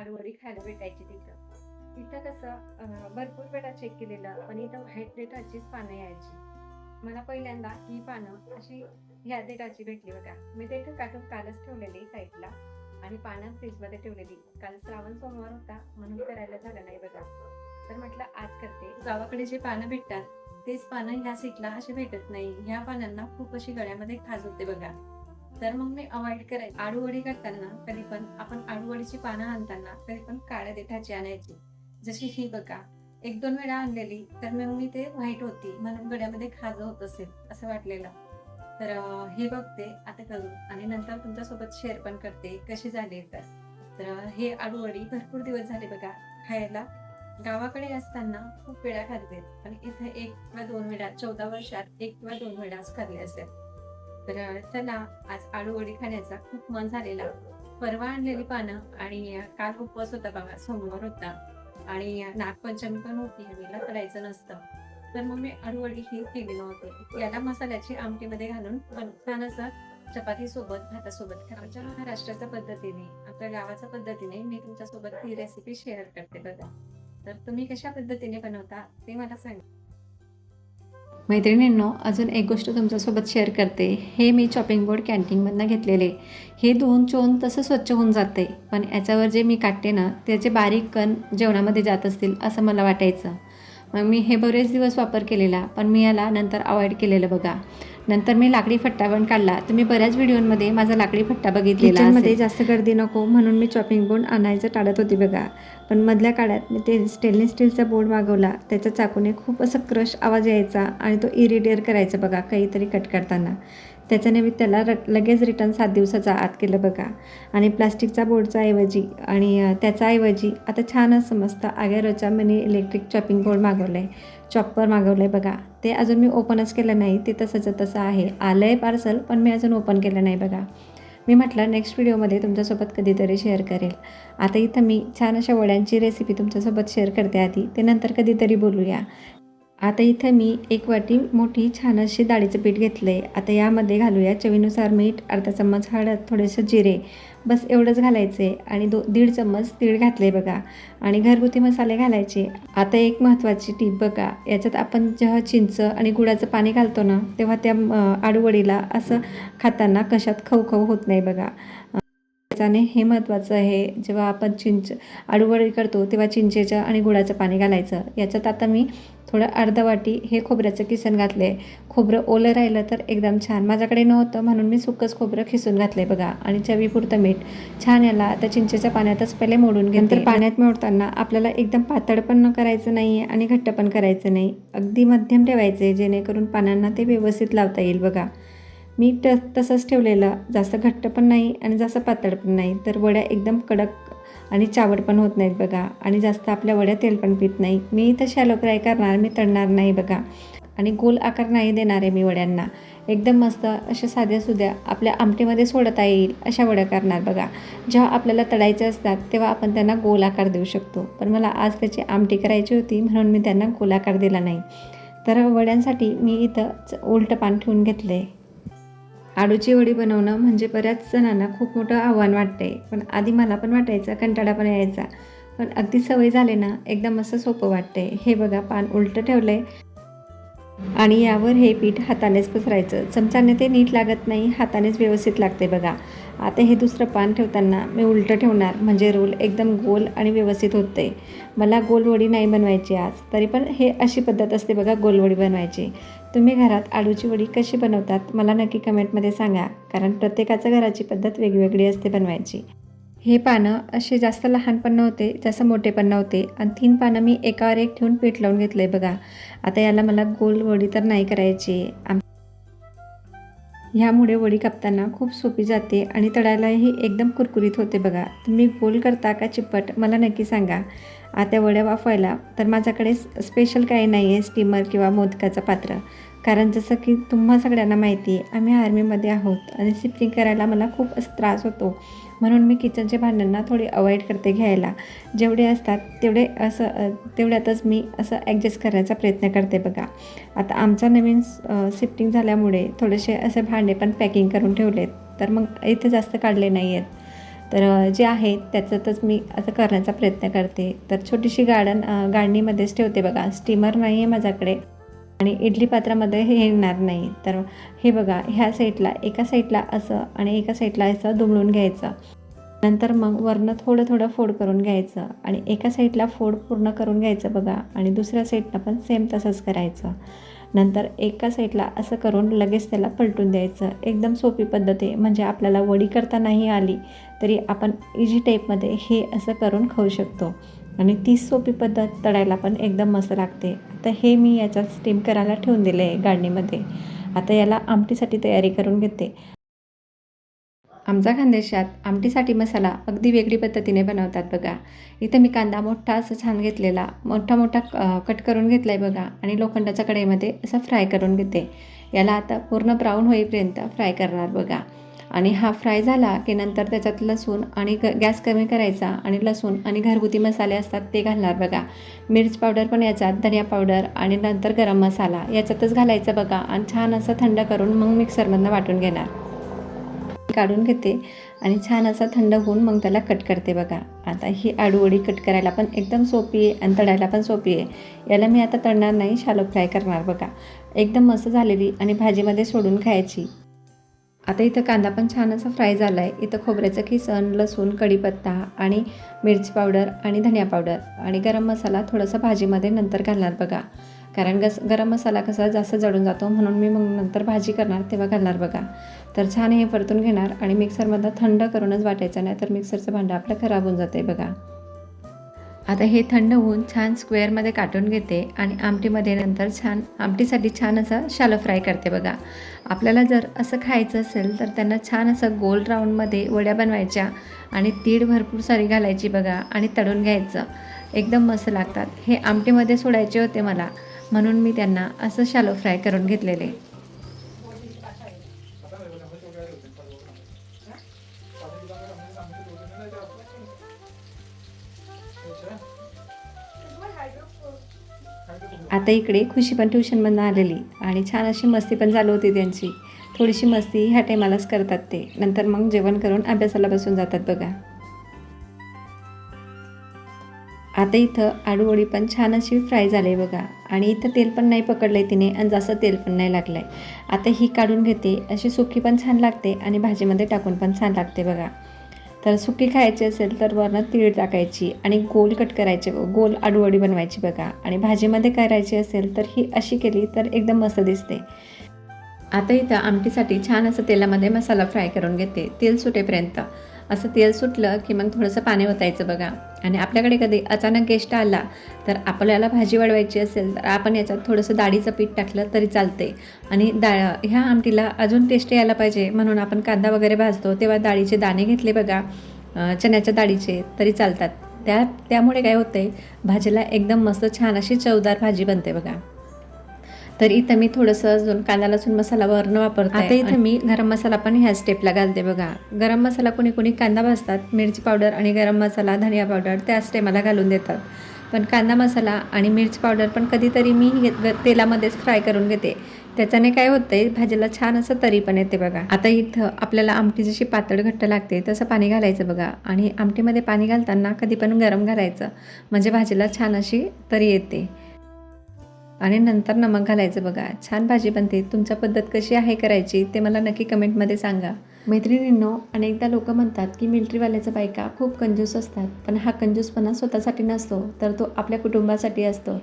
आळूवडी खायला भेटायची तिथं. इथं कसं भरपूर वेळा चेक केलेलं, पण इथं व्हाईट देठाचीच पानं यायची. मला पहिल्यांदा ही पानं अशी ह्या देठाची भेटली बघा. मी देठ काढून कालच ठेवलेली साईडला आणि पानं फ्रीजमध्ये ठेवलेली. काल श्रावण सोमवार होता म्हणून करायला झालं नाही बघा. तर म्हटलं आज करते. गावाकडे जे पानं भेटतात तेच पानं ह्या सीटला अशी भेटत नाही. ह्या पानांना खूप अशी गळ्यामध्ये खाज होते बघा. तर मग मी अवॉइड करायची. आळूवडी करताना कधी पण आपण आळूवडीची पानं आणताना कधी पण काळ्या देठाची आणायची. जशी ही बघा, 1-2 वेळा आणलेली तर मग मी ते व्हाईट होती म्हणून गळ्यामध्ये खाज होत असेल असं वाटलेलं. तर हे बघते आता करून आणि नंतर तुमच्यासोबत शेअर पण करते कशी झाली तर. हे आळूवडी भरपूर दिवस झाले बघा खायला. गावाकडे असताना खूप वेळा खाल्ले आणि इथे 1 किंवा 2 वेळा 14 वर्षात 1 किंवा 2 वेळाच खाल्ले असेल. तर चला आज आळूवडी खाण्याचा खूप मन झालेला. परवा आणलेली पानं आणि काल उपवास होता बघा, सोमवार होता आणि नागपंचमी पण होती, वेळेला तळायचं नसतं. तर मग मी आळूवडी ही केली नव्हती. याला मसाल्याची आमटीमध्ये घालून छान असं चपाती सोबत भातासोबत आमच्या महाराष्ट्राच्या पद्धतीने आपल्या गावाच्या पद्धतीने मी तुमच्यासोबत ही रेसिपी शेअर करते बघा. तर तुम्ही कशा पद्धतीने बनवता ते मला सांगा. मैत्रिणींनो, अजून एक गोष्ट तुमच्यासोबत शेअर करते. हे मी चॉपिंग बोर्ड कॅन्टीनमधनं घेतलेले. हे धुवून चोवून तसं स्वच्छ होऊन जाते, पण याच्यावर जे मी काढते ना त्याचे बारीक कण जेवणामध्ये जात असतील असं मला वाटायचं. मग मी हे बरेच दिवस वापर केलेला, पण मी याला नंतर अवॉइड केलेलं बघा. नंतर मी लाकडी फट्टा पण काढला. तुम्ही बऱ्याच व्हिडिओमध्ये माझा लाकडी फट्टा बघितलेला. किचनमध्ये जास्त गर्दी नको म्हणून मी चॉपिंग बोर्ड आणायचं टाळत होती बघा. पण मधल्या काळात मी ते स्टेनलेस स्टीलचा बोर्ड मागवला. त्याच्या चाकूने खूप असं क्रश आवाज यायचा आणि तो इरिटेट करायचा बघा काहीतरी कट करताना. त्याच्याने मी त्याला लगेच रिटर्न 7 दिवसाचा आत केलं बघा. आणि प्लास्टिकचा बोर्डचा ऐवजी आणि त्याच्याऐवजी आता छान असं मस्त आगेरोचा मिनी इलेक्ट्रिक चॉपिंग बोर्ड मागवलं आहे. चॉपर मागवलं आहे बघा. ते अजून मी ओपनच केलं नाही. ते तसंचं तसं आहे. आलं आहे पार्सल, पण मी अजून ओपन केलं नाही बघा. मी म्हटलं नेक्स्ट व्हिडिओमध्ये तुमच्यासोबत कधीतरी शेअर करेल. आता इथं मी छान अशा वड्यांची रेसिपी तुमच्यासोबत शेअर करते आधी, ते नंतर कधीतरी बोलूया. आता इथं मी 1 वाटी मोठी छान अशी डाळीचं पीठ घेतलं आहे. आता यामध्ये घालूया चवीनुसार मीठ, अर्धा चम्मच हळद, थोडेसे जिरे, बस एवढंच घालायचं आहे. आणि 1.5 चम्मच तीळ घातले बघा. आणि घरगुती मसाले घालायचे. आता एक महत्त्वाची टीप बघा, याच्यात आपण जेव्हा चिंच आणि गुळाचं पाणी घालतो ना तेव्हा त्या आळूवडीला असं खाताना कशात खवखव होत नाही बघा. त्याच्याने हे महत्त्वाचं आहे. जेव्हा आपण आळूवडी करतो तेव्हा चिंचेचं आणि गुळाचं पाणी घालायचं. याच्यात आता मी थोडं अर्धा वाटी हे खोबऱ्याचं किसन घातलं आहे. खोबरं ओलं राहिलं तर एकदम छान. माझ्याकडे नव्हतं म्हणून मी सुकंच खोबरं खिसून घातलं आहे बघा. आणि चवीपुरतं मीठ. छान याला आता चिंचेच्या पाण्यातच पहिले मोडून घेते. नंतर पाण्यात मोडताना आपल्याला एकदम पातळ पण करायचं नाही आहे आणि घट्ट पण करायचं नाही. अगदी मध्यम ठेवायचं आहे जेणेकरून पानांना ते व्यवस्थित लावता येईल बघा. मी तसंच ठेवलेलं. जास्त घट्ट पण नाही आणि जास्त पातळ पण नाही. तर वड्या एकदम कडक आणि चावट पण होत नाहीत बघा. आणि जास्त आपल्या वड्या तेल पण पित नाही. मी इथं शॅलो फ्राय करणार, मी तळणार नाही बघा. आणि गोल आकार नाही देणार आहे मी वड्यांना. एकदम मस्त अशा साध्यासुध्या आपल्या आमटीमध्ये सोडता येईल अशा वड्या करणार बघा. जेव्हा आपल्याला तळायचे असतात तेव्हा आपण त्यांना गोल आकार देऊ शकतो. पण मला आज त्याची आमटी करायची होती म्हणून मी त्यांना गोल आकार दिला नाही. तर वड्यांसाठी मी इथं उलटं पान ठेवून घेतलं आहे. आळूची वडी बनवणं म्हणजे बऱ्याच जणांना खूप मोठं आव्हान वाटते. पण आधी मला पण वाटायचं, कंटाळा पण यायचा. पण अगदी सवय झाली ना एकदम असं सोपं वाटते. हे बघा पान उलटं ठेवलं आहे आणि यावर हे पीठ हातानेच पसरायचं. चमच्याने ते नीट लागत नाही, हातानेच व्यवस्थित लागते बघा. आता हे दुसरं पान ठेवताना मी उलटं ठेवणार म्हणजे रोल एकदम गोल आणि व्यवस्थित होते. मला गोलवडी नाही बनवायची आज, तरी पण हे अशी पद्धत असते बघा गोलवडी बनवायची. तुम्ही घरात आळूची वडी कशी बनवतात मला नक्की कमेंटमध्ये सांगा, कारण प्रत्येकाच्या घराची पद्धत वेगवेगळी असते बनवायची. हे पानं असे जास्त लहान पण नव्हते, जास्त मोठे पण नव्हते आणि 3 पानं मी एकावर एक ठेवून पीठ लावून घेतलं आहे बघा. आता याला मला गोल वडी तर नाही करायची. ह्यामुळे वडी कापताना खूप सोपी जाते आणि तळायलाही एकदम कुरकुरीत होते बघा. तुम्ही गोल करता का चिप्पट मला नक्की सांगा. आता वड्या वाफवायला तर माझ्याकडे स्पेशल काही नाही आहे स्टीमर किंवा मोदकाचं पात्र. कारण जसं की तुम्हा सगळ्यांना माहिती आहे आम्ही आर्मीमध्ये आहोत आणि शिफ्टिंग करायला मला खूप असं त्रास होतो. म्हणून मी किचनच्या भांड्यांना थोडी अवॉइड करते घ्यायला. जेवढे असतात तेवढ्यातच मी असं ॲडजस्ट करण्याचा प्रयत्न करते बघा. आता आमचा नवीन शिफ्टिंग झाल्यामुळे थोडेसे असे भांडे पण पॅकिंग करून ठेवलेत. तर मग इथे जास्त काढले नाही आहेत. तर जे आहे त्याच्यातच मी असं करण्याचा प्रयत्न करते. तर छोटीशी गाळणीमध्येच ठेवते बघा. स्टीमर नाही आहे माझ्याकडे आणि इडली पात्रामध्ये हे येणार नाही. तर हे बघा, ह्या साईडला एका साईडला असं आणि एका साईडला असं दुमडून घ्यायचं. नंतर मग वरनं थोडं थोडं फोल्ड करून घ्यायचं आणि एका साईडला फोल्ड पूर्ण करून घ्यायचं बघा आणि दुसऱ्या साईडला पण सेम तसंच करायचं. नंतर एका साईडला असं करून लगेच त्याला पलटून द्यायचं. एकदम सोपी पद्धत आहे. म्हणजे आपल्याला वडी करता नाही आली तरी आपण इझी टाईपमध्ये हे असं करून खाऊ शकतो आणि तीच सोपी पद्धत तळायला पण एकदम मस्त लागते. आता हे मी याच्यात स्टीम करायला ठेवून दिले आहे गाळणीमध्ये. आता याला आमटीसाठी तयारी करून घेते. आमच्या खानदेशात आमटीसाठी मसाला अगदी वेगळी पद्धतीने बनवतात बघा. इथं मी कांदा मोठा असं छान घेतलेला, मोठा कट करून घेतला आहे बघा आणि लोखंडाच्या कढईमध्ये असं फ्राय करून घेते. याला आता पूर्ण ब्राऊन होईपर्यंत फ्राय करणार बघा. आणि हा फ्राय झाला की नंतर त्याच्यात लसूण आणि गॅस कमी करायचा आणि लसूण आणि घरगुती मसाले असतात ते घालणार बघा. मिरच पावडर पण याच्यात, धनिया पावडर आणि नंतर गरम मसाला याच्यातच घालायचं बघा आणि छान असं थंड करून मग मिक्सरमधनं वाटून घेणार. काढून घेते आणि छान असा थंड होऊन मग त्याला कट करते बघा. आता ही आडूवडी कट करायला पण एकदम सोपी आहे आणि तळायला पण सोपी आहे. याला मी आता तळणार नाही, शॅलो फ्राय करणार बघा. एकदम मस्त झालेली आणि भाजीमध्ये सोडून खायची. आता इथं कांदा पण छान असा फ्राय झाला आहे. इथं खोबऱ्याचं किसन, लसूण, कढीपत्ता आणि मिरची पावडर आणि धनिया पावडर आणि गरम मसाला थोडंसं भाजीमध्ये नंतर घालणार बघा. कारण गरम मसाला कसा जास्त जळून जातो म्हणून मी मग नंतर भाजी करणार तेव्हा घालणार बघा. तर छान हे परतून घेणार आणि मिक्सरमधनं थंड करूनच वाटायचं, नाही तर मिक्सरचं भांडं आपलं खराब होऊन जाते बघा. आता हे थंड होऊन छान स्क्वेअरमध्ये काटून घेते आणि आमटीमध्ये नंतर आमटीसाठी छान असं शॅलो फ्राय करते बघा. आपल्याला जर असं खायचं असेल तर त्यांना छान असं गोल राऊंडमध्ये वड्या बनवायच्या आणि तीळ भरपूर सारी घालायची बघा आणि तळून घ्यायचं. एकदम मस्त लागतात. हे आमटीमध्ये सोडायचे होते मला, म्हणून मी त्यांना असं शॅलो फ्राय करून घेतलेले. आता इकडे खुशी पण ट्युशनमधून आलेली आणि छान अशी मस्ती पण चालू होती त्यांची. थोडीशी मस्ती ह्या टायमालाच करतात ते. नंतर मग जेवण करून अभ्यासाला बसून जातात बघा. आता इथं आडूवडी पण छान अशी फ्राय झाली बघा आणि इथं तेल पण नाही पकडलं आहे तिने आणि जास्त तेल पण नाही लागलं आहे. आता ही काढून घेते. अशी सुकी पण छान लागते आणि भाजीमध्ये टाकून पण छान लागते बघा. तर सुकी खायची असेल तर वरनं तीळ टाकायची आणि गोल कट करायचे, गोल आडूवडी बनवायची बघा. आणि भाजीमध्ये करायची असेल तर ही अशी केली तर एकदम मस्त दिसते. आता इथं आमटीसाठी छान असं तेलामध्ये मसाला फ्राय करून घेते, तेल सुटेपर्यंत. असं तेल सुटलं की मग थोडंसं पाणी ओतायचं बघा. आणि आपल्याकडे कधी अचानक गेस्ट आला तर आपल्याला भाजी वाढवायची असेल तर आपण याच्यात थोडंसं डाळीचं पीठ टाकलं तरी चालते. आणि ह्या आमटीला अजून टेस्ट यायला पाहिजे म्हणून आपण कांदा वगैरे भाजतो तेव्हा डाळीचे दाणे घेतले बघा, चण्याच्या डाळीचे तरी चालतात. त्यामुळे काय होतं आहे, भाजीला एकदम मस्त छान अशी चवदार भाजी बनते बघा. तर इथं मी थोडंसं अजून कांदा लसूण मसाला वरण वापरते. आता इथं मी गरम मसाला पण ह्या स्टेपला घालते बघा. गरम मसाला कोणी कांदा भाजतात, मिरची पावडर आणि गरम मसाला, धनिया पावडर त्याच टायमाला घालून देतात. पण कांदा मसाला आणि मिरची पावडर पण कधीतरी मी तेलामध्येच फ्राय करून घेते. त्याच्याने काय होतं आहे, भाजीला छान असं तरी पण येते बघा. आता इथं आपल्याला आमटी जशी पातळ घट्ट लागते तसं पाणी घालायचं बघा. आणि आमटीमध्ये पाणी घालताना कधी पण गरम घालायचं म्हणजे भाजीला छान अशी तरी येते. आणि नंतर नमक घालायचं बघा. छान भाजी बनते. तुमच्या पद्धत कशी आहे करायची ते मला नक्की कमेंटमध्ये सांगा. मैत्रिणींनो, अनेकदा लोक म्हणतात की मिलिटरीवाल्याच्या बायका खूप कंजूस असतात, पण हा कंजूसपणा स्वतःसाठी नसतो तर तो आपल्या कुटुंबासाठी असतो.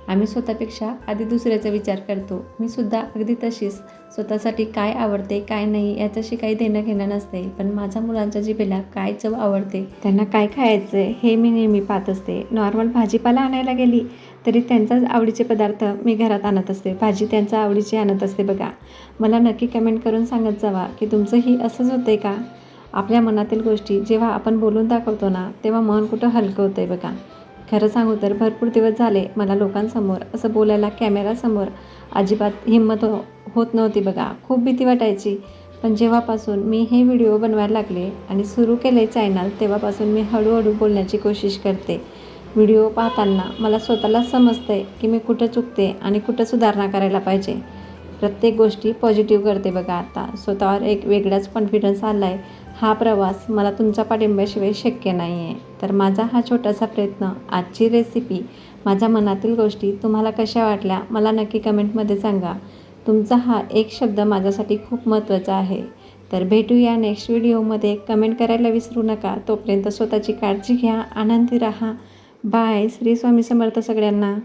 आम्ही स्वतःपेक्षा आधी दुसऱ्याचा विचार करतो. मी सुद्धा अगदी तशीच. स्वतःसाठी काय आवडते काय नाही याच्याशी काही देणं घेणं नसते, पण माझ्या मुलांच्या जिभेला काय चव आवडते, त्यांना काय खायचं आहे हे मी नेहमी पाहत असते. नॉर्मल भाजीपाला आणायला गेली तरी त्यांचाच आवडीचे पदार्थ मी घरात आणत असते, भाजी त्यांच्या आवडीची आणत असते बघा. मला नक्की कमेंट करून सांगत जावा की तुमचंही असंच होतं आहे का. आपल्या मनातील गोष्टी जेव्हा आपण बोलून दाखवतो ना तेव्हा मन कुठं हलकं होतं आहे बघा. खरं सांगू तर भरपूर दिवस झाले मला लोकांसमोर असं बोलायला, कॅमेरासमोर अजिबात हिंमत होत नव्हती बघा. खूप भीती वाटायची. पण जेव्हापासून मी हे व्हिडिओ बनवायला लागले आणि सुरू केले चॅनल तेव्हापासून मी हळूहळू बोलण्याची कोशिश करते. व्हिडिओ पाहताना मला स्वतःलाच समजतं आहे की मी कुठं चुकते आणि कुठं सुधारणा करायला पाहिजे. प्रत्येक गोष्टी पॉझिटिव्ह करते बघा. आता स्वतःवर एक वेगळाच कॉन्फिडन्स आला आहे. हा प्रवास मला तुमच्या पाठिंब्याशिवाय शक्य नाही आहे. तर माझा हा छोटासा प्रयत्न, आजची रेसिपी, माझ्या मनातील गोष्टी तुम्हाला कशा वाटल्या मला नक्की कमेंटमध्ये सांगा. तुमचा हा एक शब्द माझ्यासाठी खूप महत्त्वाचा आहे. तर भेटूया नेक्स्ट व्हिडिओमध्ये. कमेंट करायला विसरू नका. तोपर्यंत स्वतःची काळजी घ्या, आनंदी राहा. बाय. श्री स्वामी समर्थ सगळ्यांना.